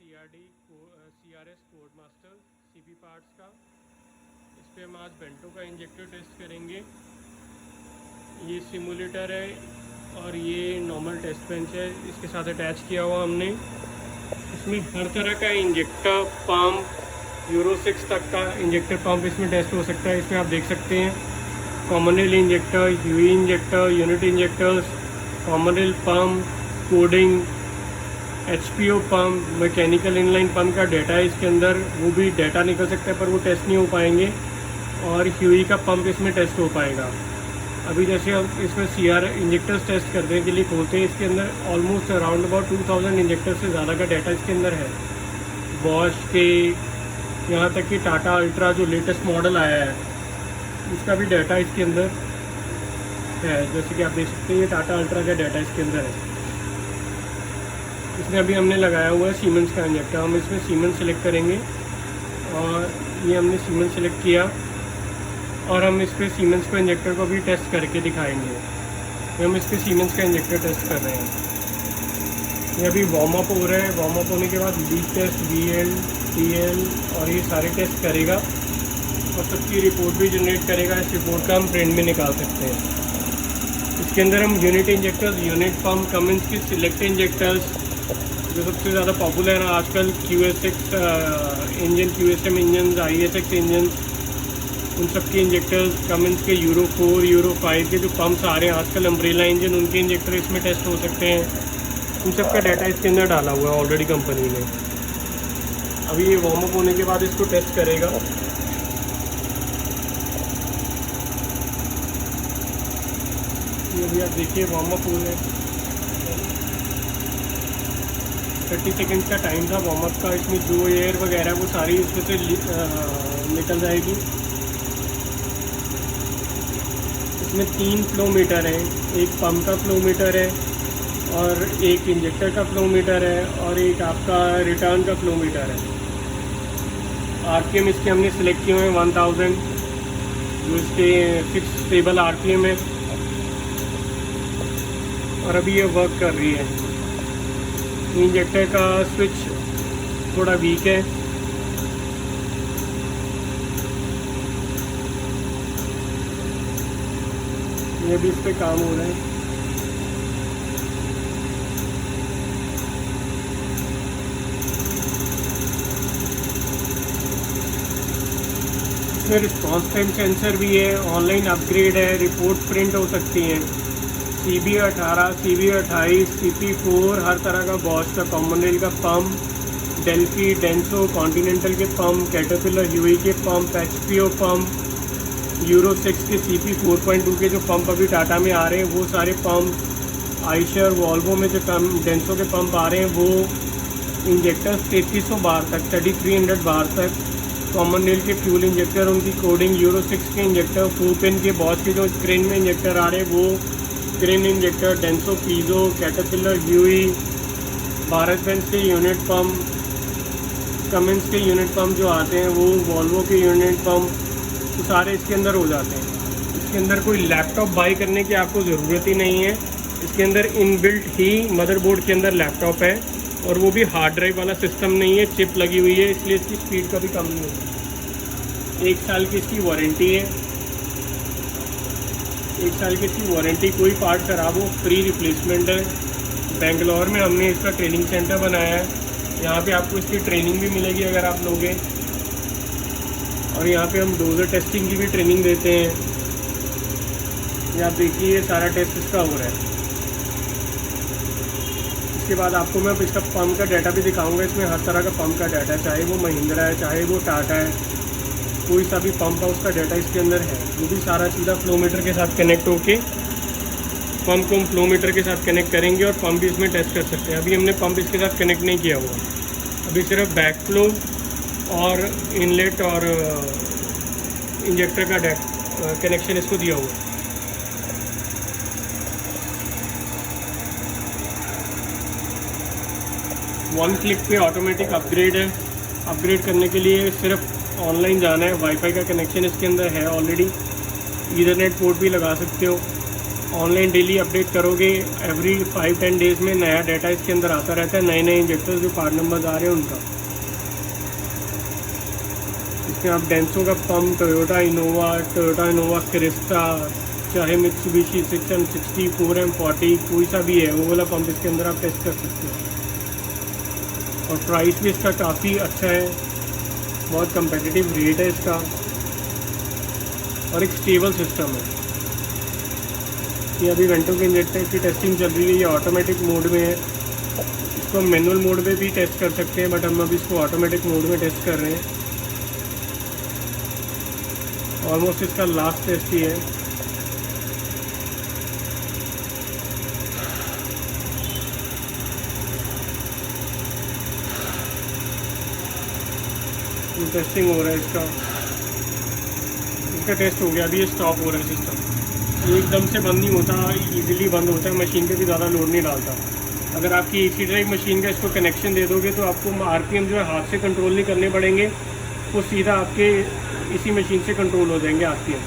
CRS code master CP parts का। इस पर हम आज बेंटो का इंजेक्टर टेस्ट करेंगे। ये सिमुलेटर है और ये नॉर्मल टेस्ट बेंच है, इसके साथ अटैच किया हुआ हमने। इसमें हर तरह का इंजेक्टर पंप, यूरो 6 तक का इंजेक्टर पंप इसमें टेस्ट हो सकता है। इसमें आप देख सकते हैं common rail injector, UE injector, unit injectors, common rail pump, coding, HPO pump, mechanical inline pump का डाटा है इसके अंदर। वो भी डाटा निकल सकता है पर वो टेस्ट नहीं हो पाएंगे। और ह्यूई का पंप इसमें टेस्ट हो पाएगा। अभी जैसे हम इसमें CR इंजेक्टर्स टेस्ट करने के लिए खोलते हैं, इसके अंदर ऑलमोस्ट अराउंड अबाउट 2000 इंजेक्टर से ज़्यादा का डाटा इसके अंदर है। बॉश के यहाँ तक कि टाटा अल्ट्रा जो लेटेस्ट मॉडल आया है उसका भी डाटा इसके अंदर है। जैसे कि आप देख सकते हैं ये टाटा अल्ट्रा का डाटा इसके अंदर है। इसमें अभी हमने लगाया हुआ है सीमेंस का इंजेक्टर। हम इसमें सीमेंस सेलेक्ट करेंगे और ये हमने सीमेंस सेलेक्ट किया और हम इस पर सीमेंस को इंजेक्टर को भी टेस्ट करके दिखाएंगे। तो हम इस पर सीमेंस का इंजेक्टर टेस्ट कर रहे हैं। ये अभी वार्म अप हो रहा है। वार्म अप होने के बाद लीक टेस्ट, VL, TL और ये सारे टेस्ट करेगा और सबकी रिपोर्ट भी जनरेट करेगा। इस रिपोर्ट का हम प्रिंट भी निकाल सकते हैं। इसके अंदर हम unit injectors, unit pump, Cummins की सिलेक्ट इंजेक्टर्स जो सबसे ज़्यादा पॉपुलर है आजकल, QS6 engine, QSM engine, ISX engine, उन सब के इंजेक्टर्स, कमिंस के यूरो 4, यूरो 5 के जो पंप्स आ रहे हैं आजकल, अम्ब्रेला इंजन, उनके इंजेक्टर इसमें टेस्ट हो सकते हैं। उन सब का डाटा इसके अंदर डाला हुआ है ऑलरेडी कंपनी ने। अभी ये वार्म अप होने के बाद इसको टेस्ट करेगा। ये भी आप देखिए वार्म अप हो रहा है। 30 सेकेंड का टाइम था वार्म अप का। इसमें जो एयर वगैरह वो सारी इसमें से निकल जाएगी। इसमें 3 फ्लो मीटर हैं, एक पंप का फ्लो मीटर है और एक इंजेक्टर का फ्लो मीटर है और एक आपका रिटर्न का फ्लो मीटर है। RPM इसके हमने सिलेक्ट किए हुए हैं 1000, जो इसके फिक्स स्टेबल RPM है और अभी ये वर्क कर रही है। इंजेक्टर का स्विच थोड़ा वीक है। ये भी इस पे काम हो रहा है। इसमें रिस्पॉन्स टाइम सेंसर भी है, ऑनलाइन अपग्रेड है, रिपोर्ट प्रिंट हो सकती हैं। CB18, CB28, CP4, हर तरह का बॉश का, कॉमन रेल का पंप, डेल्फी, डेंसो, कॉन्टिनेंटल के पंप, कैटरपिलर, यूई के पंप, HPO पंप, यूरो 6 के CP 4.2 के जो पंप अभी टाटा में आ रहे हैं वो सारे पंप, आइशर, वॉल्वो में जो डेंसो के पंप आ रहे हैं वो इंजेक्टर्स 3300 बार तक, 3300 बार तक, कॉमन रेल के फ्यूल इंजेक्टर, उनकी कोडिंग, यूरो 6 के इंजेक्टर, फूपेन के बॉश के जो क्रेन में इंजेक्टर आ रहे हैं वो crane injector, Denso, piezo, Caterpillar, UE, Bharat Benz के यूनिट पंप, कमिंस के यूनिट पंप जो आते हैं वो, वॉल्वो के यूनिट पंप, तो सारे इसके अंदर हो जाते हैं। इसके अंदर कोई लैपटॉप बाई करने की आपको ज़रूरत ही नहीं है। इसके अंदर इनबिल्ट ही मदरबोर्ड के अंदर लैपटॉप है और वो भी हार्ड ड्राइव वाला सिस्टम नहीं है, चिप लगी हुई है, इसलिए इसकी स्पीड कभी कम नहीं होगी। 1 साल की इसकी वारंटी है। 1 साल की इसकी वारंटी, कोई पार्ट ख़राब हो फ्री रिप्लेसमेंट है। बेंगलोर में हमने इसका ट्रेनिंग सेंटर बनाया है। यहाँ पे आपको इसकी ट्रेनिंग भी मिलेगी अगर आप लोगे। और यहाँ पे हम डोजर टेस्टिंग की भी ट्रेनिंग देते हैं। ये आप देखिए ये सारा टेस्ट इसका हो रहा है। इसके बाद आपको मैं इसका पंप का डाटा भी दिखाऊंगा। इसमें हर तरह का पंप का डाटा है, चाहे वो महिंद्रा है, चाहे वो टाटा है, कोई सा भी पंप है उसका डाटा इसके अंदर है। वो भी सारा सीधा फ्लो मीटर के साथ कनेक्ट होके पंप को हम फ्लो मीटर के साथ कनेक्ट करेंगे और पंप भी इसमें टेस्ट कर सकते हैं। अभी हमने पंप इसके साथ कनेक्ट नहीं किया हुआ, अभी सिर्फ बैक फ्लो और इनलेट और इंजेक्टर का कनेक्शन इसको दिया हुआ है। वन क्लिक पे ऑटोमेटिक अपग्रेड है। अपग्रेड करने के लिए सिर्फ ऑनलाइन जाना है। वाईफाई का कनेक्शन इसके अंदर है ऑलरेडी, ईथरनेट पोर्ट भी लगा सकते हो। ऑनलाइन डेली अपडेट करोगे, एवरी 5-10 डेज़ में नया डाटा इसके अंदर आता रहता है, नए नए इंजेक्टर्स जो पार्ट नंबर्स आ रहे हैं उनका। इसमें आप डेंसो का पंप, टोयोटा इनोवा क्रिस्टा, चाहे मित्सुबिशी 660, 4M40 कोई सा भी है वो वाला पंप इसके अंदर आप टेस्ट कर सकते हो। और प्राइस भी इसका काफ़ी अच्छा है, बहुत कंपेटिटिव रेट है इसका, और एक स्टेबल सिस्टम है। ये अभी वेंटो के इंजेक्टर की टेस्टिंग चल रही है, ये ऑटोमेटिक मोड में है। इसको हम मैनुअल मोड में भी टेस्ट कर सकते हैं, बट हम अभी इसको ऑटोमेटिक मोड में टेस्ट कर रहे हैं। ऑलमोस्ट इसका लास्ट टेस्ट ही है। टेस्टिंग हो रहा है इसका टेस्ट हो गया, अभी ये स्टॉप हो रहा है सिस्टम। ये एकदम से बंद नहीं होता, इजीली बंद होता है, मशीन पे भी ज़्यादा लोड नहीं डालता। अगर आपकी एसी ड्राइव मशीन का इसको कनेक्शन दे दोगे तो आपको आरपीएम जो है हाथ से कंट्रोल नहीं करने पड़ेंगे, वो सीधा आपके इसी मशीन से कंट्रोल हो जाएंगे आरपीएम।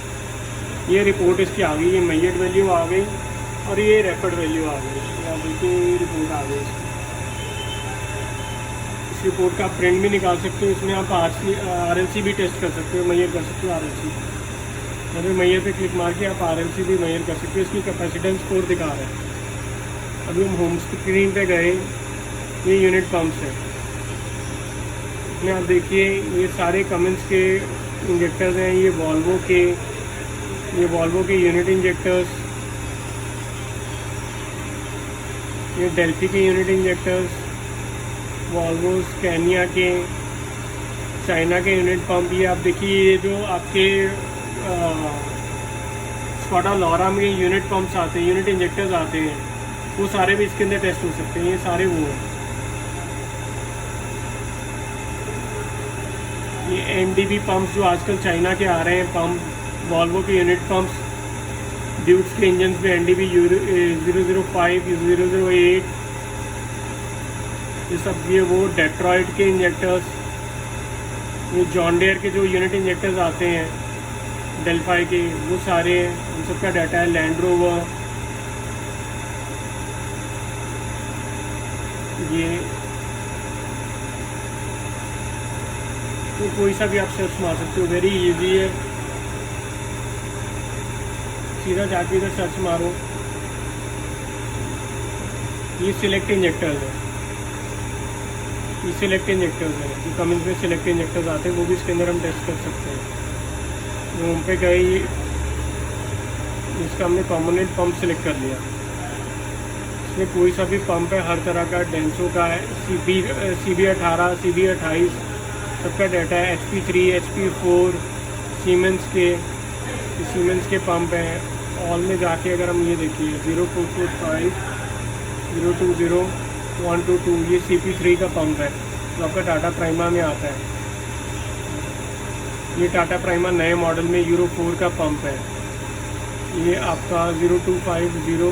ये रिपोर्ट इसकी आ गई, ये मेजर्ड वैल्यू आ गई और ये रैपिड वैल्यू आ गई, या बिल्कुल रिपोर्ट आ गई। इस रिपोर्ट का आप प्रिंट भी निकाल सकते हो, इसमें आप RLC भी टेस्ट कर सकते हो, मेजर कर सकते हो RLC। अभी मेजर पे क्लिक मार के आप RLC भी मेजर कर सकते हो। इसकी कैपेसिटेंस स्कोर दिखा रहा है। अभी हम होम स्क्रीन पे गए, ये यूनिट पंप्स है, इसमें आप देखिए ये सारे कमेंस के इंजेक्टर्स हैं, ये वॉल्वो के यूनिट इंजेक्टर्स, ये डेल्फी के यूनिट इंजेक्टर्स, वॉल्वो स्कैनिया के, चाइना के यूनिट पंप। ये आप देखिए ये जो आपके स्कॉडा लॉरा में यूनिट पंप्स आते हैं, यूनिट इंजेक्टर्स आते हैं, वो सारे भी इसके अंदर टेस्ट हो सकते हैं। ये सारे वो हैं। ये NDB पंप्स जो आजकल चाइना के आ रहे हैं पंप, वॉल्वो के यूनिट पंप्स, ड्यूक्स के इंजन पे NDB 005, 008, ये सब ये वो डेट्रॉइट के इंजेक्टर्स, ये जॉन डियर के जो यूनिट इंजेक्टर्स आते हैं डेल्फाई के, वो सारे उन सबका डाटा है। लैंड रोवर, ये तो कोई सा भी आप सर्च मार सकते हो, वेरी इजी है। सीधा जाके इधर सर्च मारो, ये सिलेक्ट इंजेक्टर्स है, ये सिलेक्ट इंजेक्टर्स है, जो कमेंट्स में सिलेक्ट इंजेक्टर्स आते हैं वो भी इसके अंदर हम टेस्ट कर सकते हैं। होम पे गए, इसका हमने कॉम्पोनेंट पंप सेलेक्ट कर लिया। इसमें कोई सा भी पंप है, हर तरह का, डेंसो का है, CB18, CB28 सबका डाटा है, HP3, HP4, सीमेंस के पंप हैं। ऑल में जाके अगर हम ये देखिए 0445, 020, 122, ये CP3 का पंप है जो आपका टाटा प्राइमा में आता है। ये टाटा प्राइमा नए मॉडल में यूरो 4 का पंप है। ये आपका 0250